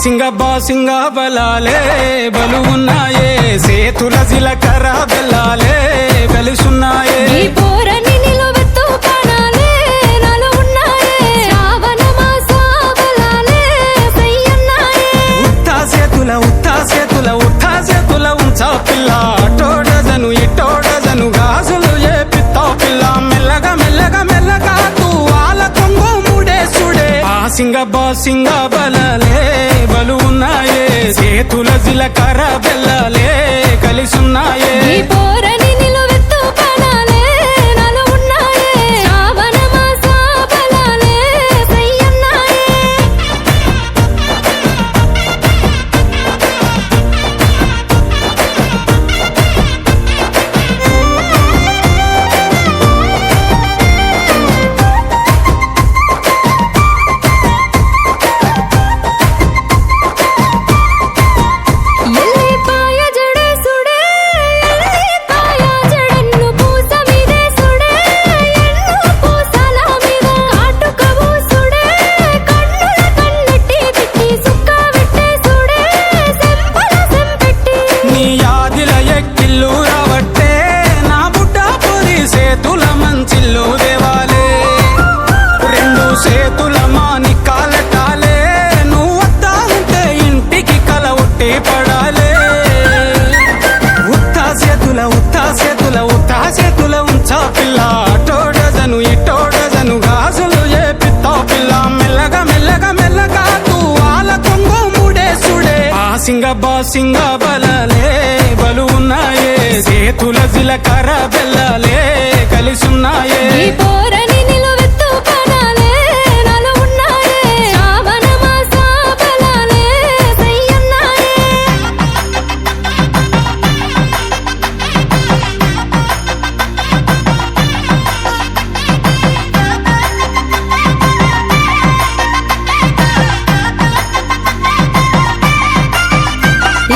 సింగ బలాలే బలు ఉన్నాయే సేతుల జిలకర బెల్లాలే కలిసున్నాయే ఈ పోరని నిలువెత్తు ప్రాణాలే నాలో ఉన్నాయే శ్రావణ మాస బలాలే సయ్యన్నాయే ఉత్తా సేతుల ఉంచా పిల్ల అటోడజను ఇటోడజను గాజులు ఏ పిత్తావు పిల్ల మెల్లగా తూ ఆల కొంగు ముడేసుడే ఆ సింగ బలాలే బలు ఉన్నాయే సేతుల జిలకర బెల్లాలే కలిసున్నాయే ఈ పోరని నిలువెత్తు ప్రాణాలే నాలో ఉన్నాయే శ్రావణ మాస బలాలే సయ్యన్నాయే ఎల్లిపాయ జడేసుడే ఎల్లిపాయ జడన్ను పూస మీదేసుడే ఎన్ను పూసల మీద కాటుక పూసుడే కన్నుల కన్నెట్టి తిట్టి సుక్క పెట్టేసుడే సెంపల సెంపెట్టి నీ యాదిల ఎక్కిల్లు రావట్టే నా బుడ్డ పొరి సేతుల మంచిల్లు దేవాలే రెండు సేతుల మాని కాలటాలే నువ్వు వద్దా ఉంటే ఇంటికి కల ఉట్టి పడాలే ఉత్తా సేతుల ఉంచా పిల్ల అటోడజను ఇటోడజను గాజులు ఏ పిత్తావు పిల్ల మెల్లగా తూ ఆల కొంగు ముడేసుడే ఆ సింగ బలాలే బలు ఉన్నాయే సేతుల జిలకర బెల్లాలే కలిసున్నాయే ఈ పోరని నిలువెత్తు ప్రాణాలే నాలో ఉన్నాయే శ్రావణ మాస బలాలే సయ్యన్నాయే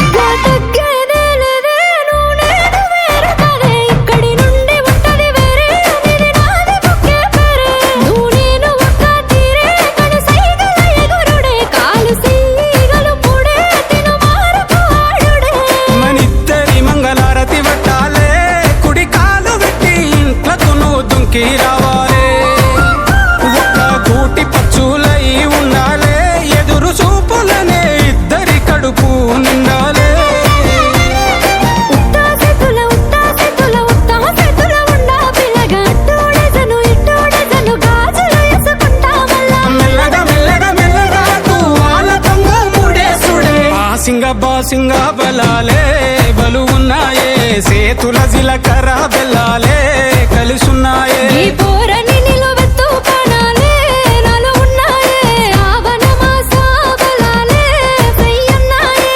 ఇక తగ్గేదేలేదే నువ్వు నేను వేరు కాదే ఇక్కడి నుండి ఉంటది వేరే ఇది నాది బుక్కే పేరే నువ్వు నేను ఒక్క తీరే కను సైగల ఎగురుడే కాలు సీగలు పుడే తిను మారకు ఆడుడే మనిద్దరి మంగళారతి పట్టాలే కుడి కాలు పెట్టి ఇంట్లకు నువ్వు దుంకి రావాలే ఒక్క గూటి పచ్చులై ఉండాలే ఎదురు చూపులనే ఇద్దరి కడుపు నిండాలే ఉత్తా సేతుల ఉండా పిల్లగా అట్టోడెజను ఇట్టోడెజను గాజులు వేసుకుంటా మళ్ళా మెల్లగా తూ ఆల కొంగు ముడేసుడే ఆ సింగ బలాలే బలు ఉన్నాయే సేతుల జిలకర బెల్లాలే కలిసున్నాయే ఈ పోరని నిలువెత్తు ప్రాణాలే నాలో ఉన్నాయే శ్రావణ మాస బలాలే సయ్యన్నాయే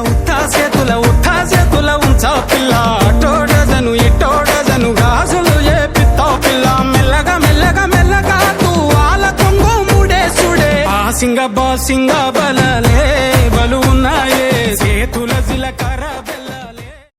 ఉత్తా సేతుల ఉంచా పిల్ల అటోడజను ఇటోడజను గాజులు ఏ పిత్తావు పిల్ల మెల్లగా తూ ఆల కొంగు ముడేసుడే ఆ సింగ బలాలే బలు ఉన్నాయే సేతుల జిలకర